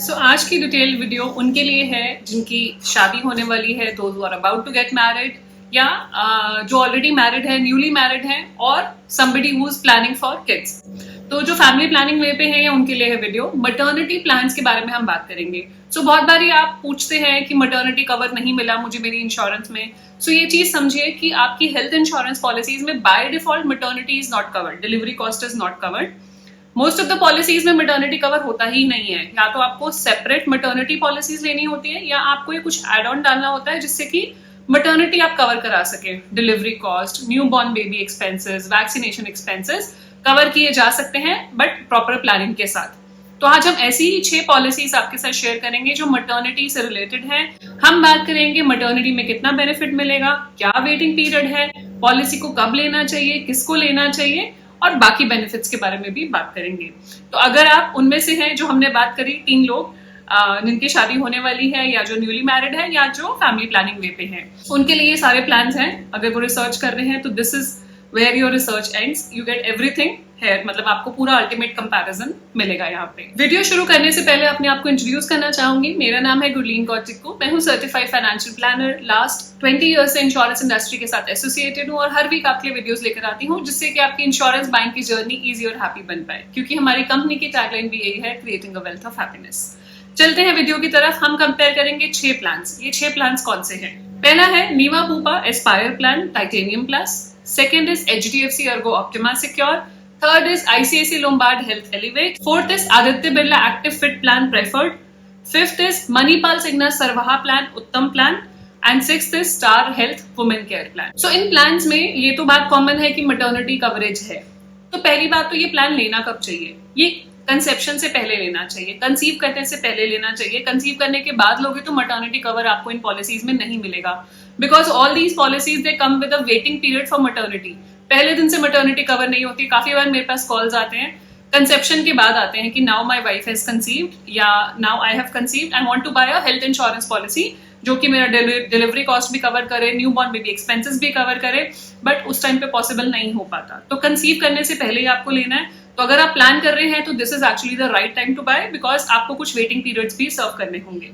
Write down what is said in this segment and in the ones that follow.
आज की detailed video उनके लिए है जिनकी शादी होने वाली है, those who are about to get married, या जो ऑलरेडी मैरिड है, न्यूली मैरिड है, और somebody who is planning for kids. तो जो फैमिली प्लानिंग वे पे है या उनके लिए है वीडियो। मटर्निटी प्लान्स के बारे में हम बात करेंगे। बहुत बार ये आप पूछते हैं कि मटर्निटी कवर नहीं मिला मुझे मेरी इंश्योरेंस में। ये चीज समझिए कि आपकी हेल्थ इंश्योरेंस पॉलिसीज में by default maternity is not covered, delivery cost is not covered. Most of the policies में मटर्निटी कवर होता ही नहीं है। या तो आपको सेपरेट मटर्निटी पॉलिसीज लेनी होती है, या आपको ये कुछ एड ऑन डालना होता है जिससे कि मटर्निटी आप कवर करा सके। Delivery cost, new born baby expenses, vaccination expenses cover किए जा सकते हैं, बट प्रॉपर प्लानिंग के साथ। तो आज हम ऐसी ही 6 पॉलिसीज आपके साथ शेयर करेंगे जो मटर्निटी से रिलेटेड है। हम बात करेंगे मटर्निटी में कितना बेनिफिट मिलेगा, क्या वेटिंग पीरियड है, पॉलिसी को कब लेना चाहिए, किसको लेना चाहिए, और बाकी बेनिफिट्स के बारे में भी बात करेंगे। तो अगर आप उनमें से हैं जो हमने बात करी, 3 लोग जिनकी शादी होने वाली है, या जो न्यूली मैरिड है, या जो फैमिली प्लानिंग वे पे हैं, उनके लिए ये सारे प्लान्स हैं। अगर वो रिसर्च कर रहे हैं तो this is where your research ends. You get everything here, मतलब आपको पूरा अल्टीमेट कंपैरिजन मिलेगा यहाँ पे। वीडियो शुरू करने से पहले अपने आप को इंट्रोड्यूस करना चाहूंगी। मेरा नाम है गुरलीन कौटिको। मैं हूँ certified financial planner. Last 20 years से इंश्योरेंस इंडस्ट्री के साथ एसोसिएटेड हूँ, और हर वीक आपके लिए वीडियोस लेकर आती हूँ जिससे कि आपकी इंश्योरेंस बाइंग की जर्नी ईजी और हैप्पी बन पाए, क्योंकि हमारी कंपनी की टैगलाइन भी यही है, creating a wealth of happiness. चलते हैं वीडियो की तरफ। हम कंपेयर करेंगे 6 प्लान्स। ये 6 प्लान्स कौन से हैं? पहला है Niva Bupa Aspire plan titanium plus. Second is HDFC Ergo Optima Secure. Third is ICICI Lombard Health Elevate. Fourth is Aditya Birla Active Fit Plan Preferred. Fifth is Manipal Signa Sarvaha Plan Uttam Plan. And sixth is Star Health Women Care Plan. So in plans में ये तो बात common है कि maternity coverage है। तो पहली बात तो ये प्लान लेना कब चाहिए? ये कंसेप्शन से पहले लेना चाहिए, कंसीव करने से पहले लेना चाहिए। कंसीव करने के बाद लोगे तो मटर्निटी कवर आपको इन पॉलिसीज में नहीं मिलेगा, because all these policies they come with a waiting period for maternity. पहले दिन से मटर्निटी कवर नहीं होती। काफी बार मेरे पास कॉल्स आते हैं, कंसेप्शन के बाद आते हैं कि now my wife has conceived, या now I have conceived, I want to buy a health insurance policy जो कि मेरा डिलीवरी कॉस्ट भी कवर करे, न्यू बॉर्न बेबी एक्सपेंसेस भी कवर करे, बट उस टाइम पे पॉसिबल नहीं हो पाता। तो कंसीव करने से पहले ही आपको लेना है। तो अगर आप प्लान कर रहे हैं तो this is actually the right time to buy, because आपको कुछ वेटिंग पीरियड्स भी सर्व करने होंगे।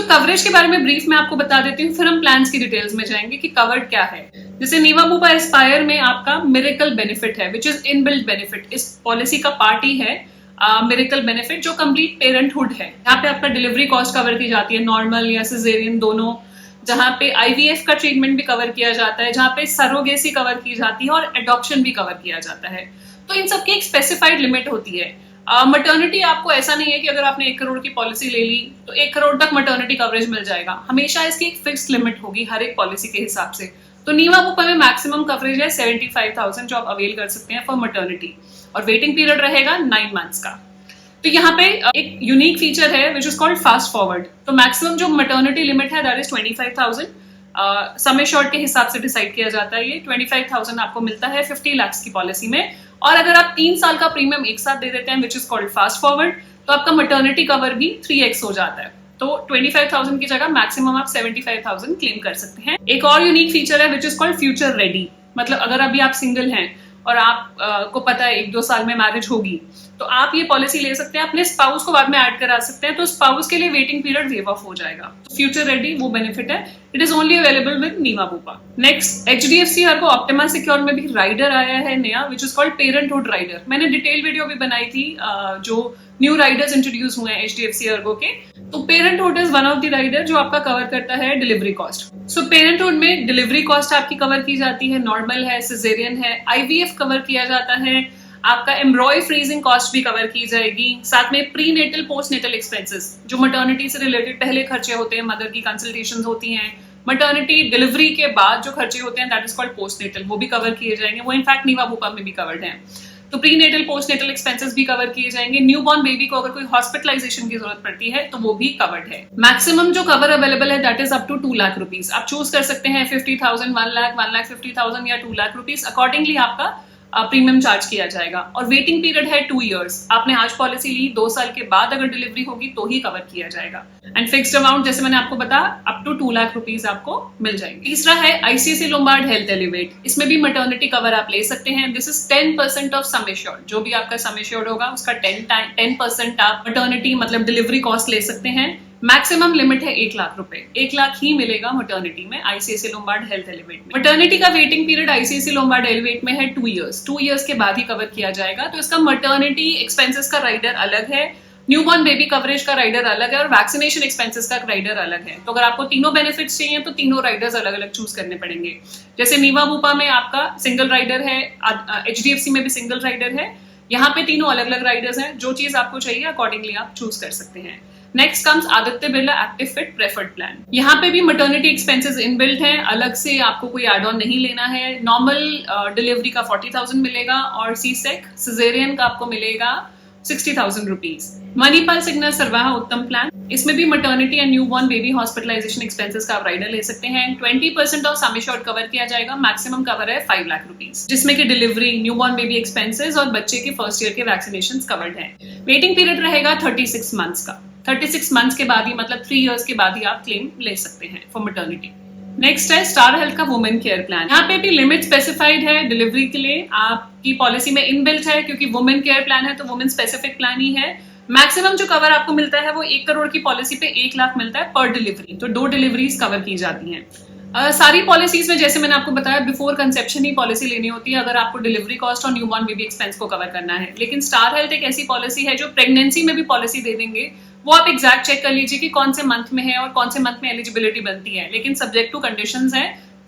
कवरेज के बारे में ब्रीफ में आपको बता देती हूँ, फिर हम प्लान्स की डिटेल्स में जाएंगे कि कवर्ड क्या है। जैसे नीवा बूपा एस्पायर में आपका मिरेकल बेनिफिट है, विच इज इनबिल्ट बेनिफिट। इस पॉलिसी का पार्ट ही है मिरेकल बेनिफिट, जो कंप्लीट पेरेंटहुड है। यहाँ पे आपका डिलीवरी कॉस्ट कवर की जाती है, नॉर्मल या सिजेरियन दोनों, जहाँ पे IVF का ट्रीटमेंट भी कवर किया जाता है, जहाँ पे सरोगेसी कवर की जाती है, और एडॉप्शन भी कवर किया जाता है। तो इन सबकी एक स्पेसिफाइड लिमिट होती है। मटर्निटी आपको ऐसा नहीं है कि अगर आपने 1 करोड़ की पॉलिसी ले ली तो 1 करोड़ तक मटर्निटी कवरेज मिल जाएगा। हमेशा इसकी एक फिक्स्ड लिमिट होगी हर एक पॉलिसी के हिसाब से। तो नीवा बूपा में मैक्सिमम कवरेज है 75,000 जो आप अवेल कर सकते हैं फॉर मटर्निटी, और वेटिंग पीरियड रहेगा 9 मंथ्स का। तो यहाँ पे एक यूनिक फीचर है विच इज कॉल्ड फास्ट फॉरवर्ड। तो मैक्सिमम जो मटर्निटी लिमिट है दैट इज 25,000। सम एश्योर्ड के हिसाब से डिसाइड किया जाता है। ये 25,000 आपको मिलता है 50 लाख की पॉलिसी में। और अगर आप 3 साल का प्रीमियम एक साथ दे देते हैं which is called fast forward, तो आपका मटर्निटी कवर भी 3x हो जाता है। तो 25,000 की जगह मैक्सिमम आप 75,000 क्लेम कर सकते हैं। एक और यूनिक फीचर है विच इज कॉल्ड फ्यूचर रेडी। मतलब अगर अभी आप सिंगल हैं और आप को पता है 1-2 साल में मैरिज होगी, तो आप ये पॉलिसी ले सकते हैं, अपने स्पाउस को बाद में ऐड करा सकते हैं। तो स्पाउस के लिए वेटिंग पीरियड वेव ऑफ हो जाएगा। तो फ्यूचर रेडी वो बेनिफिट है। It is only available with Niva Bupa. Next HDFC Ergo Optima Secure में भी राइडर आया है नया, which is called parenthood rider. मैंने डिटेल वीडियो भी बनाई थी जो न्यू राइडर्स इंट्रोड्यूस हुए हैं HDFC अर्गो के। तो parenthood is one of the rider जो आपका कवर करता है डिलीवरी कॉस्ट। सो पेरेंटहुड में डिलीवरी कॉस्ट आपकी कवर की जाती है, नॉर्मल है, सिजेरियन है, IVF कवर किया जाता है, आपका एम्ब्रॉय फ्रीजिंग कॉस्ट भी कवर की जाएगी, साथ में prenatal postnatal expenses जो मटर्निटी से रिलेटेड पहले खर्चे होते हैं, मदर की कंसल्टेशंस होती हैं, मटर्निटी डिलीवरी के बाद जो खर्चे होते हैं that is called postnatal, वो भी कवर किए जाएंगे। वो इनफैक्ट नीवा बूपा में भी कवर्ड है। तो prenatal postnatal expenses भी कवर किए जाएंगे। न्यू बॉर्न बेबी को अगर कोई हॉस्पिटलाइजेशन की जरूरत पड़ती है तो वो भी कवर्ड है। मैक्सिमम जो कवर अवेलेबल है that is up to 2 lakh rupees. आप चूज कर सकते हैं 50,000, 1 लाख, 1,50,000 या 2 लाख रुपीज। अकॉर्डिंगली आपका प्रीमियम चार्ज किया जाएगा। और वेटिंग पीरियड है 2 years। आपने आज पॉलिसी ली, 2 साल के बाद अगर डिलीवरी होगी तो ही कवर किया जाएगा। एंड फिक्स्ड अमाउंट जैसे मैंने आपको बताया अप टू 2 लाख रुपीज आपको मिल जाएंगे। तीसरा है आईसीआईसी लोम्बार्ड हेल्थ एलिवेट। इसमें भी मैटरनिटी कवर आप ले सकते हैं। This is 10% of sum assured. जो भी आपका सम एश्योर्ड होगा उसका 10% आप मैटरनिटी मतलब डिलीवरी कॉस्ट ले सकते हैं। मैक्सिमम लिमिट है 1 लाख रुपए। 1 लाख ही मिलेगा मैटरनिटी में आईसीआईसी लोम्बार्ड हेल्थ एलिवेट में। मैटरनिटी का waiting period ICICI Lombard Elevate में है 2 years। 2 years के बाद ही कवर किया जाएगा। तो इसका मैटरनिटी एक्सपेंसेस का राइडर अलग है, न्यूबॉर्न बेबी कवरेज का राइडर अलग है और वैक्सीनेशन एक्सपेंसेस का राइडर अलग है। तो अगर आपको तीनों बेनिफिट्स चाहिए तो तीनों राइडर्स अलग अलग चूज करने पड़ेंगे। जैसे नीवा बूपा में आपका सिंगल राइडर है, एचडीएफसी में भी सिंगल राइडर है, यहाँ पे तीनों अलग अलग राइडर्स हैं। जो चीज आपको चाहिए अकॉर्डिंगली आप चूज कर सकते हैं। Next comes Aditya Birla active fit preferred plan. यहाँ पे भी मैटरनिटी एक्सपेंसेस इनबिल्ट हैं, अलग से आपको कोई एड ऑन नहीं लेना है। नॉर्मल डिलीवरी का 40,000 मिलेगा और सी सेक सिजेरियन का आपको मिलेगा 60,000 rupees. Manipal Cigna Sarvah Uttam plan, इसमें भी maternity and newborn baby hospitalization expenses का आप राइडर ले सकते हैं। 20% ऑफ सम एश्योर्ड कवर किया जाएगा। मैक्सिमम कवर है 5 लाख रुपीज, जिसमें कि डिलीवरी, न्यूबॉर्न बेबी एक्सपेंसेस और बच्चे के फर्स्ट ईयर के वैक्सीनेशन कवर्ड है। वेटिंग पीरियड रहेगा 36 मंथ्स का। 36 मंथ्स के बाद ही मतलब 3 years के बाद ही आप क्लेम ले सकते हैं फॉर मैटरनिटी। नेक्स्ट है स्टार हेल्थ का वुमेन केयर प्लान। यहाँ पे भी लिमिट स्पेसिफाइड है डिलीवरी के लिए, आपकी पॉलिसी में इनबिल्ट है क्योंकि वुमेन केयर प्लान है तो वुमेन स्पेसिफिक प्लान ही है। मैक्सिमम जो कवर आपको मिलता है वो 1 करोड़ की पॉलिसी पे 1 लाख मिलता है पर डिलीवरी। तो 2 डिलीवरीज कवर की जाती हैं। सारी पॉलिसीज में जैसे मैंने आपको बताया बिफोर कंसेप्शन ही पॉलिसी लेनी होती है अगर आपको डिलीवरी कॉस्ट और न्यूबॉर्न बेबी एक्सपेंस को कवर करना है। लेकिन स्टार हेल्थ एक ऐसी पॉलिसी है जो प्रेगनेंसी में भी पॉलिसी दे देंगे। वो आप एग्जैक्ट चेक कर लीजिए कि कौन से मंथ में है और कौन से मंथ में एलिजिबिलिटी बनती है। लेकिन सब्जेक्ट टू कंडीशंस है,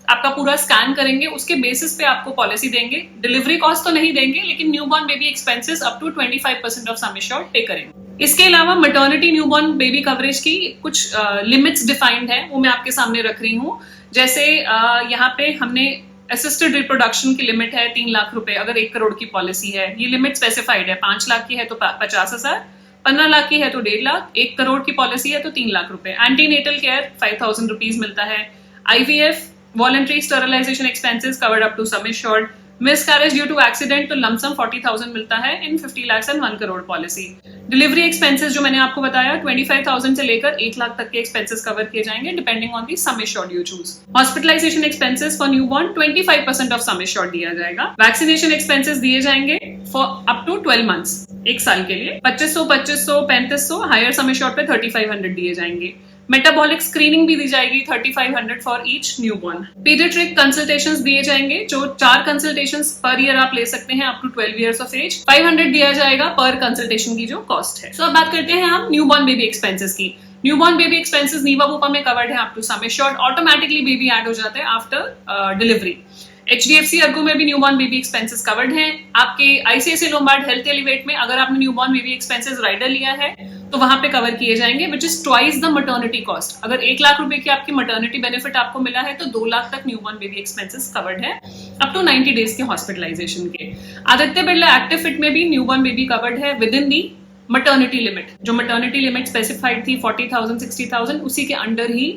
आपका पूरा स्कैन करेंगे, उसके बेसिस पे आपको पॉलिसी देंगे। डिलीवरी कॉस्ट तो नहीं देंगे लेकिन newborn baby expenses up to 25% of sum assured pay करेंगे। इसके अलावा मैटरनिटी न्यूबॉर्न बेबी कवरेज की कुछ लिमिट्स डिफाइंड है, वो मैं आपके सामने रख रही हूँ। जैसे यहाँ पे हमने असिस्टेड रिप्रोडक्शन की लिमिट है 3 लाख रुपए अगर 1 करोड़ की पॉलिसी है। ये लिमिट स्पेसिफाइड है। 5 लाख की है तो 50,000, 15 लाख की है तो 1.5 लाख, 1 करोड़ की पॉलिसी है तो 3 लाख रुपए। एंटीनेटल केयर 5,000 रुपीज मिलता है। IVF voluntary sterilization expenses covered up to sum assured. Miscarriage due to accident तो लमसम 40,000 मिलता है in 50 lakhs and 1 crore policy. Delivery expenses जो मैंने आपको बताया 25,000 से लेकर 1 लाख तक के एक्सपेंसेस कवर किए जाएंगे depending on the sum assured you choose. Hospitalization expenses for newborn 25% of sum assured दिया जाएगा। वैक्सीनेशन एक्सपेंसेस दिए जाएंगे फॉर अप टू 12 months, 1 साल के लिए 2500, 3500, हायर सम एश्योर्ड पे 3500 दिए जाएंगे। मेटाबॉलिक स्क्रीनिंग भी दी जाएगी 3500 for each newborn. Paediatric consultations दिए जाएंगे जो 4 कंसल्टेशंस पर ईयर आप ले सकते हैं up to 12 years of age. 500 दिया जाएगा पर कंसल्टेशन की जो कॉस्ट है। सो अब बात करते हैं हम न्यूबॉर्न बेबी एक्सपेंसेस की। Newborn baby expenses Niva Bupa में कवर्ड है up to sum assured. Automatically baby add हो जाते हैं आफ्टर डिलीवरी। एचडीएफसी अर्गो में भी न्यूबॉर्न बेबी एक्सपेंसेस कवर्ड हैं। आपके आईसीआईसी लोम्बार्ड हेल्थ एलिवेट में अगर आपने न्यूबॉर्न बेबी एक्सपेंसेस राइडर लिया है तो वहां पे कवर किए जाएंगे which is twice the maternity cost. अगर 1 लाख रुपए की आपकी मैटरनिटी बेनिफिट आपको मिला है तो 2 लाख तक न्यूबॉर्न बेबी एक्सपेंसेस कवर्ड है अप टू 90 days के हॉस्पिटलाइजेशन के। आदित्य बिरला एक्टिव फिट में भी न्यूबॉर्न बेबी कवर्ड है with in the maternity limit. जो मैटरनिटी लिमिट स्पेसिफाइड थी 40,000, 60,000 उसी के अंडर ही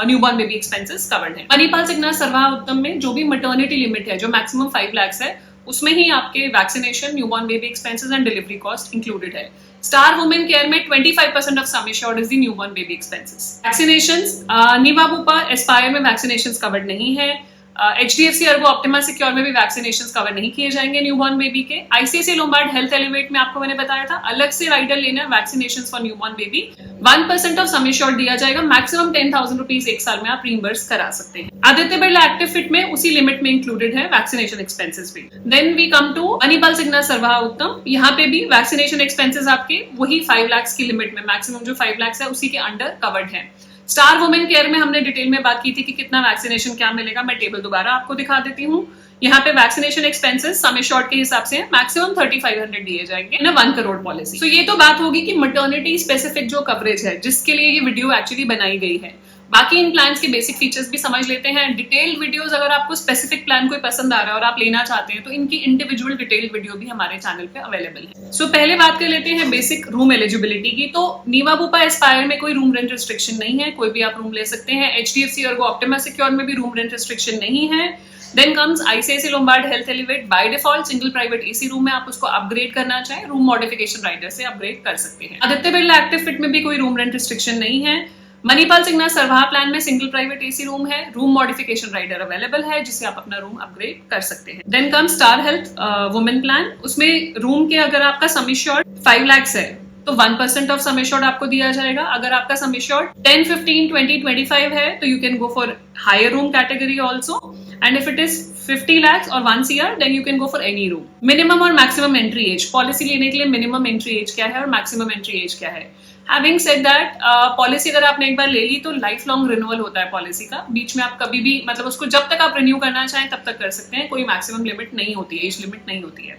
न्यूबॉर्न बेबी एक्सपेंसेस कवर्ड है। मणिपाल सिग्ना सरवाहा उत्तम में जो भी मैटरनिटी लिमिट है जो मैक्सिमम 5 lakhs है उसमें ही आपके vaccination, newborn baby expenses and delivery cost included है। स्टार वुमेन केयर में 25% of sum assured is the newborn baby expenses. Vaccinations Niva Bupa Aspire में वैक्सीनेशंस कवर्ड नहीं है। एचडीएफसी अर्गो ऑप्टिमा सिक्योर में भी वैक्सीनेशंस कवर नहीं किए जाएंगे न्यूबॉर्न बेबी के। आईसीआईसी लोम्बार्ड हेल्थ एलिवेट में आपको मैंने बताया था अलग से राइडर लेना vaccinations for newborn baby. 1% of sum assured दिया जाएगा। मैक्सिमम 10,000 रुपीज 1 साल में आप रीइंबर्स करा सकते हैं। आदित्य बिरला एक्टिव फिट में उसी लिमिट में इंक्लूडेड है वैक्सीनेशन एक्सपेंसेस भी। Then we come to Manipal Cigna Sarvah Uttam. यहाँ पे भी वैक्सीनेशन एक्सपेंसेस आपके वही 5 lakhs की लिमिट में, मैक्सिमम जो 5 lakhs है उसी के अंडर कवर्ड है। स्टार वुमेन केयर में हमने डिटेल में बात की थी कि कितना वैक्सीनेशन क्या मिलेगा। मैं टेबल दोबारा आपको दिखा देती हूँ। यहाँ पे वैक्सीनेशन एक्सपेंसेस सम एश्योर्ड के हिसाब से मैक्सिमम 3500 दिए जाएंगे इन 1 करोड़ पॉलिसी। तो ये तो बात होगी कि मैटरनिटी स्पेसिफिक जो कवरेज है जिसके लिए ये वीडियो एक्चुअली बनाई गई है। बाकी इन प्लान्स के बेसिक फीचर्स भी समझ लेते हैं। डिटेल्ड वीडियोस अगर आपको स्पेसिफिक प्लान कोई पसंद आ रहा है और आप लेना चाहते हैं तो इनकी इंडिविजुअल डिटेल्ड वीडियो भी हमारे चैनल पे अवेलेबल है। सो पहले बात कर लेते हैं बेसिक रूम एलिजिबिलिटी की। तो नीवा बूपा एस्पायर में कोई रूम रेंट रिस्ट्रिक्शन नहीं है, कोई भी आप रूम ले सकते हैं। एचडीएफसी अर्गो ऑप्टिमा सिक्योर में भी रूम रेंट रिस्ट्रिक्शन नहीं है। Then comes ICICI Lombard health Elevate. By default single private AC room में आप उसको अपग्रेड करना चाहें, रूम मॉडिफिकेशन राइडर से अपग्रेड कर सकते हैं। आदित्य बिरला एक्टिव फिट में भी कोई रूम रेंट रिस्ट्रिक्शन नहीं है। मणिपाल सिन्हा सरवाहा प्लान में सिंगल प्राइवेट एसी रूम है, रूम मॉडिफिकेशन राइडर अवेलेबल है जिससे आप अपना रूम अपग्रेड कर सकते हैं। Then come star health women plan. उसमें रूम के अगर आपका सम एश्योर्ड 5 लाख है तो 1% ऑफ सम एश्योर्ड आपको दिया जाएगा। अगर आपका सम एश्योर्ड 10, 15, 20, 25 है तो you can go for higher room category also, and if it is 50 lakhs or 1 CR then you can go for any room. Minimum और मैक्सिमम एंट्री एज, पॉलिसी लेने के लिए मिनिमम एंट्री एज क्या है और maximum entry as क्या है। Having said that, policy अगर आपने एक बार ले ली तो लाइफ लॉन्ग रिन्यूअल होता है पॉलिसी का। बीच में आप कभी भी मतलब उसको जब तक आप रिन्यू करना चाहें तब तक कर सकते हैं, कोई मैक्सिमम लिमिट नहीं होती है, एज लिमिट नहीं होती है।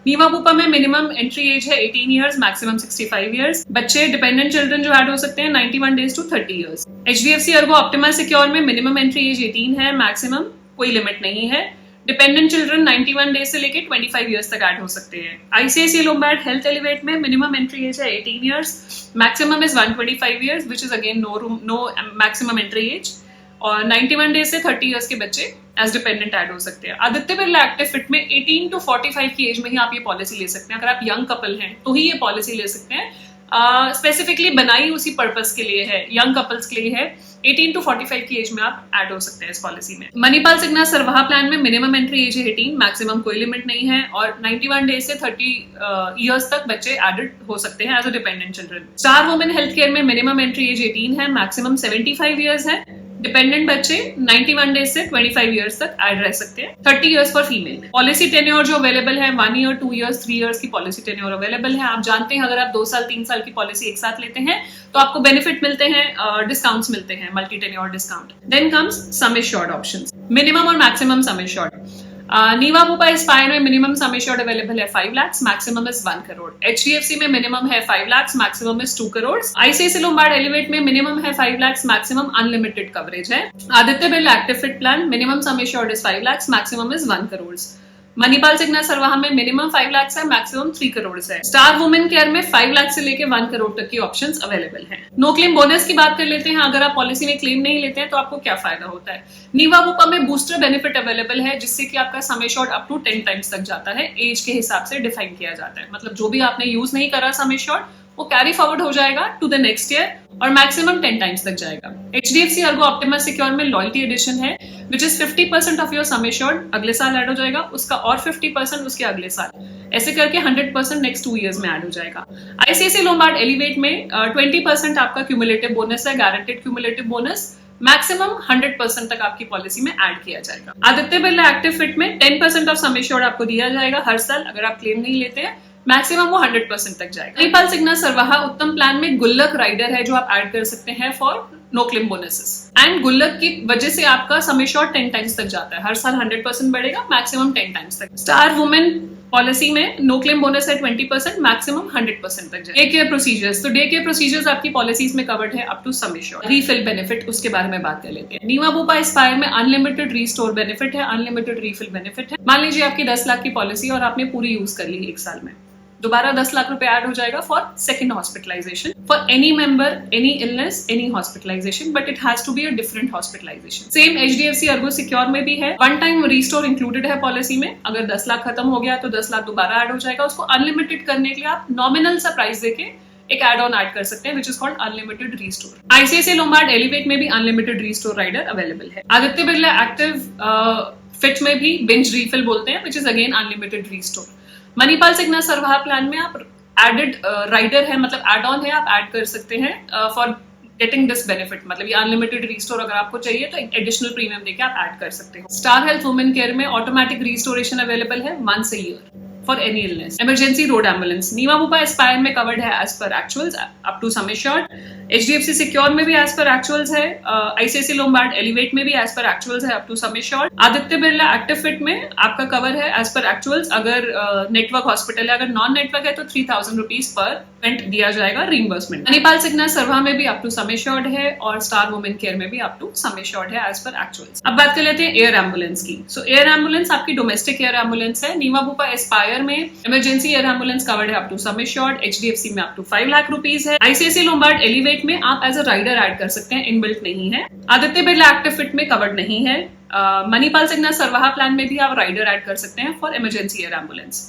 नीवा बुपा में मिनिमम एंट्री एज है 18 ईयर्स, मैक्सिमम 65 ईयर्स। बच्चे डिपेंडेंट चिल्ड्रन जो ऐड हो सकते हैं 91 days to 30 years. HDFC Ergo Optima Secure में मिनिमम एंट्री एज 18 है, मैक्सिमम कोई लिमिट नहीं है। डिपेंडेंट चिल्ड्रन 91 डेज से लेके 25 ईयर्स तक ऐड हो सकते हैं। ICICI लोम्बार्ड हेल्थ एलिवेट में मिनिमम एंट्री एज है 18 years, maximum is 125 years which is again no maximum entry age, और 91 डेज से 30 ईयर्स के बच्चे एज डिपेंडेंट ऐड हो सकते हैं। आदित्य बिरला एक्टिव फिट में 18 to 45 की एज में ही आप ये पॉलिसी ले सकते हैं। अगर आप यंग कपल हैं तो ही ये पॉलिसी ले सकते हैं। स्पेसिफिकली बनाई उसी पर्पस के लिए है, यंग कपल्स के लिए है। 18 to 45 की एज में आप ऐड हो सकते हैं इस पॉलिसी में। मणिपाल सिन्हा सरवाहा प्लान में मिनिमम एंट्री एज है 18, मैक्सिमम कोई लिमिट नहीं है, और 91 डेज से 30 ईयर्स तक बच्चे एडेड हो सकते हैं as a dependent children. Star women health care में मिनिमम एंट्री एज 18 है, मैक्सिमम 75 ईयर्स है। डिपेंडेंट बच्चे 91 डेज से 25 ईयर्स तक ऐड रह सकते हैं। 30 years for female. Policy tenure जो अवेलेबल है 1 ईयर, 2 ईयर्स, 3 ईयर्स की पॉलिसी टेन्योर अवेलेबल है। आप जानते हैं अगर आप 2 साल 3 साल की पॉलिसी एक साथ लेते हैं तो आपको बेनिफिट मिलते हैं, डिस्काउंट्स मिलते हैं, multi tenure discount. Then comes sum assured options, minimum और maximum sum assured. Niva Bupa Aspire में मिनिमम सम एश्योर्ड अवेलेबल है 5 lakhs, maximum is 1 crore। HDFC में मिनिमम है 5 lakhs, maximum is 2 crores। ICICI Lombard Elevate में minimum है 5 lakhs, maximum unlimited coverage है। Aditya Birla active Fit plan minimum sum assured is 5 lakhs, maximum is 1 crores। Manipal Cigna सरवाहा में minimum 5 lakhs है, maximum 3 crores है। Star Women care में 5 lakhs से लेके 1 crore तक की ऑप्शंस अवेलेबल हैं। नो क्लेम बोनस की बात कर लेते हैं। अगर आप पॉलिसी में क्लेम नहीं लेते हैं तो आपको क्या फायदा होता है। नीवा बुपा में बूस्टर बेनिफिट अवेलेबल है जिससे कि आपका sum assured up to 10 times तक जाता है। एज के हिसाब से डिफाइन किया जाता है, मतलब जो भी आपने यूज नहीं करा सम एश्योर्ड वो कैरी फॉरवर्ड हो जाएगा टू द नेक्स्ट ईयर और मैक्सिमम 10 टाइम्स तक जाएगा। HDFC अर्गो ऑप्टिमा सिक्योर में लॉयल्टी एडिशन है which is 50% of your sum assured अगले साल ऐड हो जाएगा, उसका और 50% उसके अगले साल, ऐसे करके 100% नेक्स्ट 2 ईयर्स में ऐड हो जाएगा। ICICI लोम्बार्ड एलिवेट में 20% आपका क्यूमुलेटिव बोनस है, गारंटेड क्यूमुलेटिव बोनस, मैक्सिमम 100% तक आपकी पॉलिसी में ऐड किया जाएगा। आदित्य बिरला एक्टिव फिट में 10% ऑफ सम एश्योर्ड आपको दिया जाएगा हर साल अगर आप क्लेम नहीं लेते हैं, मैक्सिमम वो 100% तक जाएगा। मणिपाल सिन्हा सरवाहा उत्तम प्लान में गुल्लक राइडर है जो आप ऐड कर सकते हैं for no claim bonuses, and गुल्लक की वजह से आपका सम एश्योर्ड 10 टाइम्स तक जाता है, हर साल 100% बढ़ेगा, मैक्सिमम 10 टाइम्स तक। स्टार वुमेन पॉलिसी में नो क्लेम बोनस है 20%, मैक्सिमम 100% तक जाएगा। डे केयर प्रोसीजर्स, तो डे केयर प्रोसीजर्स आपकी पॉलिसीज में कवर्ड है up to sum assured. Refill benefit, उसके बारे में बात कर लेते हैं। नीवा बुपा एस्पायर में अनलिमिटेड रीस्टोर बेनिफिट है, अनलिमिटेड रीफिल बेनिफिट है। मान लीजिए आपकी 10 लाख की पॉलिसी और आपने पूरी यूज कर ली 1 साल में, दोबारा 10 लाख रुपए ऐड हो जाएगा for second hospitalization for any member, any illness, any hospitalization, but it has to be a different hospitalization. Same HDFC Ergo secure में भी है, 1 टाइम रीस्टोर इंक्लूडेड है पॉलिसी में। अगर 10 लाख खत्म हो गया तो 10 लाख दोबारा ऐड हो जाएगा। उसको अनलिमिटेड करने के लिए आप नॉमिनल सा प्राइस देके एक एड ऑन ऐड कर सकते हैं which is called unlimited restore. ICICI Lombard Elevate में भी अनलिमिटेड रीस्टोर राइडर अवेलेबल है। आदित्य बिरला एक्टिव फिट में भी बिंज रीफिल बोलते हैं which is again unlimited restore. Manipal Cigna सरवाहा plan में आप एडेड राइडर है, मतलब एड ऑन है, आप ऐड कर सकते हैं फॉर गेटिंग दिस बेनिफिट, मतलब ये अनलिमिटेड रीस्टोर अगर आपको चाहिए तो एक एडिशनल प्रीमियम देके आप ऐड कर सकते हो। स्टार हेल्थ वुमेन केयर में ऑटोमेटिक रीस्टोरेशन अवेलेबल है once a year for any illness। Emergency road ambulance, Niva Bupa Aspire में कवर्ड है as per actuals up to sum assured. HDFC secure में भी एज पर एक्चुअल्स है। ICICI Lombard Elevate में भी as per actuals है up to sum assured. Aditya Birla active fit में आपका कवर है एज पर एक्चुअल्स अगर नेटवर्क हॉस्पिटल है, अगर नॉन नेटवर्क है तो 3000 रुपीज पर पेमेंट दिया जाएगा रीइंबर्समेंट। मणिपाल सिन्हा सरवाहा में भी अप टू सम एश्योर्ड है और स्टार वुमेन केयर में भी अप टू सम एश्योर्ड है एज पर एक्चुअल्स। अब बात कर लेते हैं एयर एम्बुलेंस की। सो एयर एम्बुलेंस आपकी डोमेस्टिक एयर एम्बुलेंस है। नीवा बुपा एस्पायर में इमरजेंसी एयर एम्बुलेंस कवर्ड है up to sum assured. HDFC में अप टू 5 लाख रुपीज है। ICICI लोम्बार्ड एलिवेट में आप एज अ राइडर ऐड कर सकते हैं, इनबिल्ट नहीं है। आदित्य बिरला एक्टिव फिट में कवर्ड नहीं है। मणिपाल सिग्ना सरवाहा प्लान में भी आप राइडर ऐड कर सकते हैं for emergency air ambulance.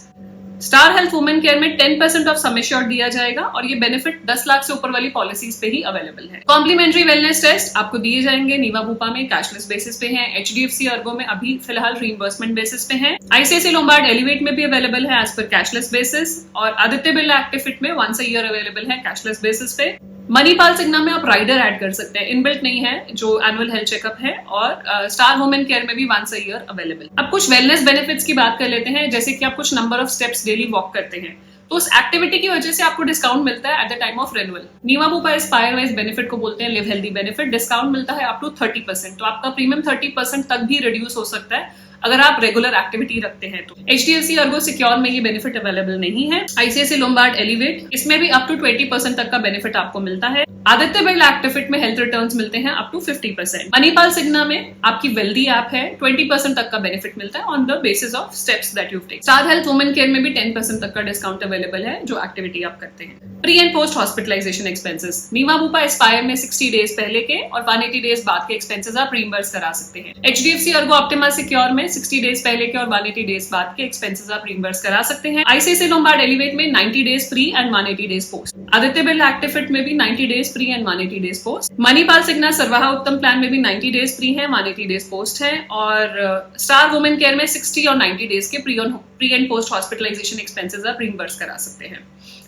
Star health women care में 10% ऑफ सम एश्योर्ड दिया जाएगा और ये बेनिफिट 10 लाख से ऊपर वाली पॉलिसीज पे ही अवेलेबल है। कॉम्प्लीमेंट्री वेलनेस टेस्ट आपको दिए जाएंगे, नीवा भूपा में कैशलेस बेसिस पे हैं, HDFC अर्गो में अभी फिलहाल रीइंबर्समेंट बेसिस पे हैं, ICICI लोम्बार्ड एलिवेट में भी अवेलेबल है एज पर कैशलेस बेसिस, और आदित्य बिरला एक्टिव फिट में वंस अ ईयर अवेलेबल है कैशलेस बेसिस पे। मणिपाल सिग्ना में आप राइडर ऐड कर सकते हैं, इनबिल्ट नहीं है, जो एनुअल हेल्थ चेकअप है, और स्टार वुमेन केयर में भी वंस अ ईयर अवेलेबल। अब कुछ वेलनेस बेनिफिट्स की बात कर लेते हैं, जैसे कि आप कुछ number of steps daily walk करते हैं तो उस एक्टिविटी की वजह से आपको डिस्काउंट मिलता है at the time of renewal. Niva Bupa Aspire wise benefit को बोलते हैं लिव हेल्दी बेनिफिट, डिस्काउंट मिलता है अप टू 30%, तो आपका प्रीमियम 30% तक भी रिड्यूस हो सकता है अगर आप रेगुलर एक्टिविटी रखते हैं तो। HDFC अर्गो सिक्योर में ये बेनिफिट अवेलेबल नहीं है। ICICI लोम्बार्ड एलिवेट इसमें भी अप टू 20% तक का बेनिफिट आपको मिलता है। आदित्य बिरला एक्टिव फिट में हेल्थ रिटर्न्स मिलते हैं अप टू 50%। मणिपाल सिग्ना में आपकी वेल्दी ऐप है, 20% तक का बेनिफिट मिलता है on the basis of steps that you take. Star health women care में भी 10% तक का डिस्काउंट अवेलेबल है जो एक्टिविटी आप करते हैं। Pre and post hospitalisation expenses, Niva Bupa Aspire में 60 डेज पहले के और 180 डेज बाद के एक्सपेंसेस आप रीइंबर्स करा सकते हैं। HDFC अर्गो ऑप्टिमा सिक्योर में 60 डेज पहले के और 180 डेज बाद के एक्सपेंसेस आप रीइंबर्स करा सकते हैं। ICICI लोम्बार्ड एलिवेट में 90 days pre and 180 days post. Aditya Birla active fit में भी 90 days pre and 180 days post. Manipal Cigna Sarvah Uttam plan में भी 90 डेज प्री है, 180 डेज पोस्ट है, और स्टार वुमेन केयर में 60 और 90 डेज के pre and post hospitalisation expenses आप रीइंबर्स करा सकते हैं।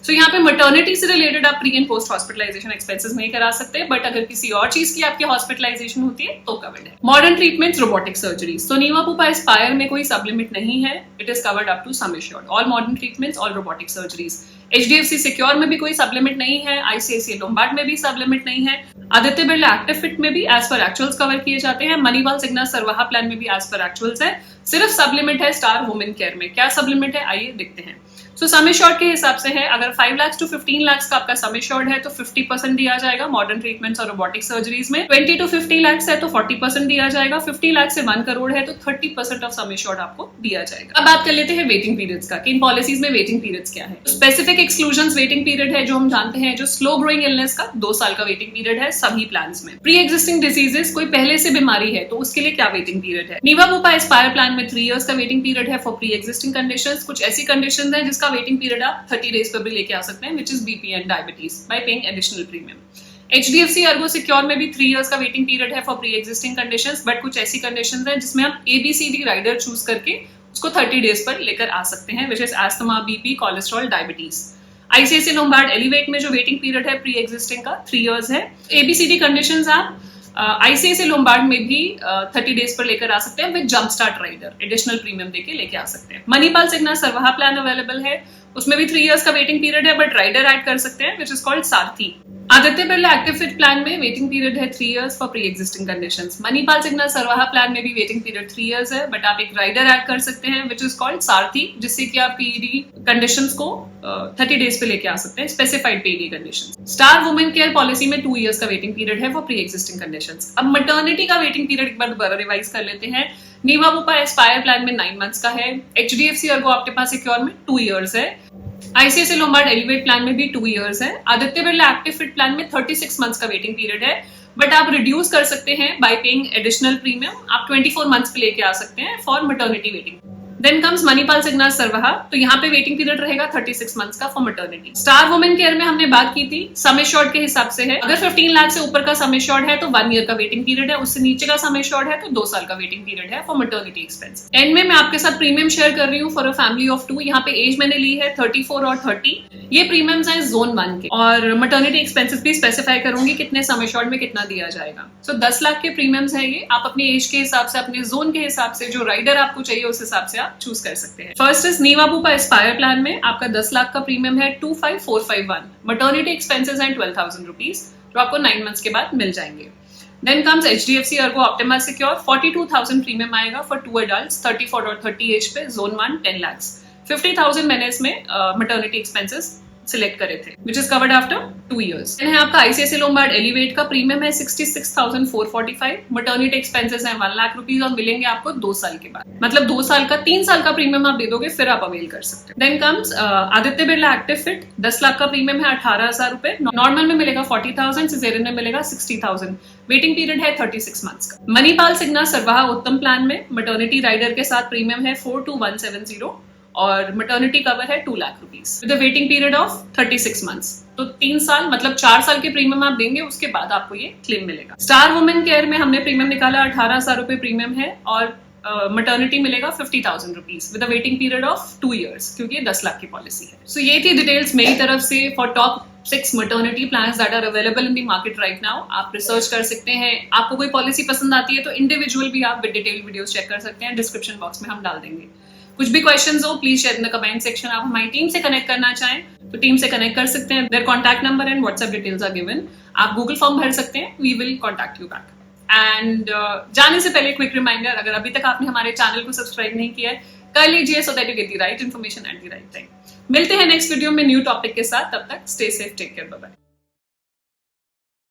सो यहाँ पे मटर्निटी से रिलेटेड आप pre and post hospitalisation expenses नहीं करा सकते, बट अगर किसी और चीज की आपकी हॉस्पिटलाइजेशन होती है तो कवर्ड है। मॉडर्न ट्रीटमेंट्स, रोबोटिक सर्जरीज, तो नीवा भूपा एस्पायर में कोई सब लिमिट नहीं है, it is covered up to sum assured. All modern treatments, all robotic surgeries. HDFC secure में भी कोई सब लिमिट नहीं है, ICICI लोम्बार्ड में भी सब लिमिट नहीं है, आदित्य बिरला एक्टिव फिट में भी एज पर एक्चुअल्स कवर किए जाते हैं, मणिपाल सिग्ना सरवाहा प्लान में भी एज पर एक्चुअल्स है। सिर्फ सब लिमिट है स्टार वुमेन केयर में। क्या सब लिमिट है, आइए देखते हैं। सो सम एश्योर्ड के हिसाब से है, अगर 5 लाख टू 15 लाख का आपका सम एश्योर्ड है तो 50% दिया जाएगा मॉडर्न ट्रीटमेंट्स और रोबोटिक सर्जरीज में। 20 टू 50 लाख है तो 40% दिया जाएगा। 50 लाख से 1 करोड़ है तो 30% ऑफ सम एश्योर्ड आपको दिया जाएगा। अब बात कर लेते हैं वेटिंग पीरियड्स का, कि इन पॉलिसीज में वेटिंग पीरियड्स क्या है। स्पेसिफिक एक्सक्लूजन्स वेटिंग पीरियड है जो हम जानते हैं, जो स्लो ग्रोइंग इलनेस का 2 साल का वेटिंग पीरियड है सभी प्लान में। प्री एग्जिस्टिंग डिजीजेस, कोई पहले से बीमारी है तो उसके लिए क्या वेटिंग पीरियड है। नीवा भूपा एस्पायर प्लान में 3 इयर्स का वेटिंग पीरियड है फॉर प्री एग्जिस्टिंग कंडीशंस। कुछ ऐसी कंडीशंस हैं जिसका वेटिंग पीरियड आप 30 डेज पर भी लेके आ सकते हैं, which is BP and diabetes, bye paying additional premium. HDFC Ergo secure में भी 3 इयर्स का वेटिंग पीरियड है for pre existing conditions, but कुछ ऐसी कंडीशंस हैं जिसमें आप ABCD राइडर चूज करके उसको 30 डेज पर लेकर आ सकते हैं, which is asthma, BP, cholesterol, diabetes. ICICI Lombard Elevate में जो वेटिंग पीरियड है प्री एग्जिस्टिंग का 3 इयर्स है। ABCD कंडीशंस आप ICICI लोम्बार्ड में भी 30 डेज पर लेकर आ सकते हैं with jump start rider, additional premium देके लेके आ सकते हैं। मणिपाल सिग्ना सरवाहा प्लान अवेलेबल है, उसमें भी 3 इयर्स का वेटिंग पीरियड है, बट राइडर ऐड कर सकते हैं, which is called Sarathi. Aditya Birla active Fit plan में वेटिंग पीरियड है 3 years for pre existing conditions. Manipal Cigna सरवाहा plan में भी वेटिंग पीरियड 3 इयर्स है, बट आप एक राइडर ऐड कर सकते हैं, विच इज कॉल्ड सारथी, जिससे कि आप PED कंडीशंस को 30 डेज पे लेके आ सकते हैं, specified PED conditions. Star Women care policy में 2 इयर्स का वेटिंग पीरियड है फॉर प्री एग्जिस्टिंग कंडीशंस। अब मटर्निटी का वेटिंग पीरियड एक बार दोबारा रिवाइज कर लेते हैं। नीवा भूपा एस्पायर प्लान में 9 मंथ्स का है, HDFC अर्गो ऑप्टिमा सिक्योर में 2 इयर्स है, ICICI लोम्बार्ड एलिवेट प्लान में भी 2 इयर्स है, Aditya Birla active Fit plan में 36 मंथ्स का वेटिंग पीरियड है, बट आप रिड्यूस कर सकते हैं बाय पेइंग एडिशनल प्रीमियम, आप 24 मंथ्स पे लेके आ सकते हैं for maternity waiting. Then comes Manipal Cigna Sarvah, तो यहाँ पे वेटिंग पीरियड रहेगा 36 मंथ्स का for maternity. Star Women care में हमने बात की थी सम एश्योर्ड के हिसाब से है, अगर 15 लाख से ऊपर का सम एश्योर्ड है तो 1 ईयर का वेटिंग पीरियड है, उससे नीचे का सम एश्योर्ड है तो 2 साल का वेटिंग पीरियड है फॉर मटर्निटी एक्सपेंस। एंड में मैं आपके साथ प्रीमियम शेयर कर रही हूँ फॉर अ फैमिली ऑफ 2। यहाँ पे एज मैंने ली है 34 और 30, ये प्रीमियम्स हैं जोन 1 के, और मटर्निटी एक्सपेंसेस भी स्पेसिफाई करूंगी कितने सम एश्योर्ड में कितना दिया जाएगा। सो 10 लाख के प्रीमियम्स है ये, आप अपने एज के हिसाब से, अपने जोन के हिसाब से, जो राइडर आपको चाहिए उस हिसाब से आप चूज कर सकते हैं। First is नीवा Bupa Aspire plan में आपका 10 लाख का प्रीमियम है 25,451, मटर्निटी एक्सपेंसेस हैं 12,000 रुपीज, जो आपको 9 मंथ्स के बाद मिल जाएंगे। Then comes HDFC Ergo Optima Secure, 42,000 premium आएगा फॉर 2 एडल्ट्स 34 और 30 एज पे, जोन 1 10 लाख, 50,000 मैंने इसमें मटर्निटी एक्सपेंसेस सिलेक्ट करे थे, which is covered after 2 years। है आपका आईसीआईसीआई लोम्बार्ड एलिवेट का प्रीमियम है 66,445, मटर्निटी एक्सपेंसेस है 1 लाख रुपीज और मिलेंगे आपको 2 साल के बाद, मतलब 2 साल का 3 साल का प्रीमियम आप दे दोगे फिर आप अवेल कर सकते हो। Then comes Aditya Birla active Fit, 10 lakh का प्रीमियम है 18,000 रुपए, नॉर्मल में मिलेगा 40,000, सिजेरियन में मिलेगा 60,000, वेटिंग पीरियड है 36 मंथ्स का। मणिपाल सिग्ना सरवाहा उत्तम प्लान में मटर्निटी राइडर के साथ प्रीमियम है 42,170 और मटर्निटी कवर है 2 lakh rupees with waiting period of 36 months. तो 3 साल मतलब 4 साल के प्रीमियम आप देंगे, उसके बाद आपको ये क्लेम मिलेगा। स्टार वुमेन केयर में हमने प्रीमियम निकाला 18,000 रुपए प्रीमियम है और मटर्निटी मिलेगा 50,000 rupees with waiting period of 2 years, क्योंकि 10 लाख की पॉलिसी है। सो ये थी डिटेल्स मेरी तरफ से for top 6 maternity plans that are available in the market right now। आप रिसर्च कर सकते हैं, आपको कोई पॉलिसी पसंद आती है तो इंडिविजुअल भी आप विद डिटेल वीडियोस चेक कर सकते हैं, डिस्क्रिप्शन बॉक्स में हम डाल देंगे। कुछ भी क्वेश्चंस हो please share in the comment section. आप हमारी टीम से कनेक्ट करना चाहें तो टीम से कनेक्ट कर सकते हैं, their contact number and WhatsApp details are given. आप गूगल फॉर्म भर सकते हैं, we will contact you back. And जाने से पहले क्विक रिमाइंडर, अगर अभी तक आपने हमारे चैनल को सब्सक्राइब नहीं किया है कर लीजिए, so that you get the right information at the right time. मिलते हैं नेक्स्ट वीडियो में न्यू टॉपिक के साथ, तब तक stay safe, take care, bye bye.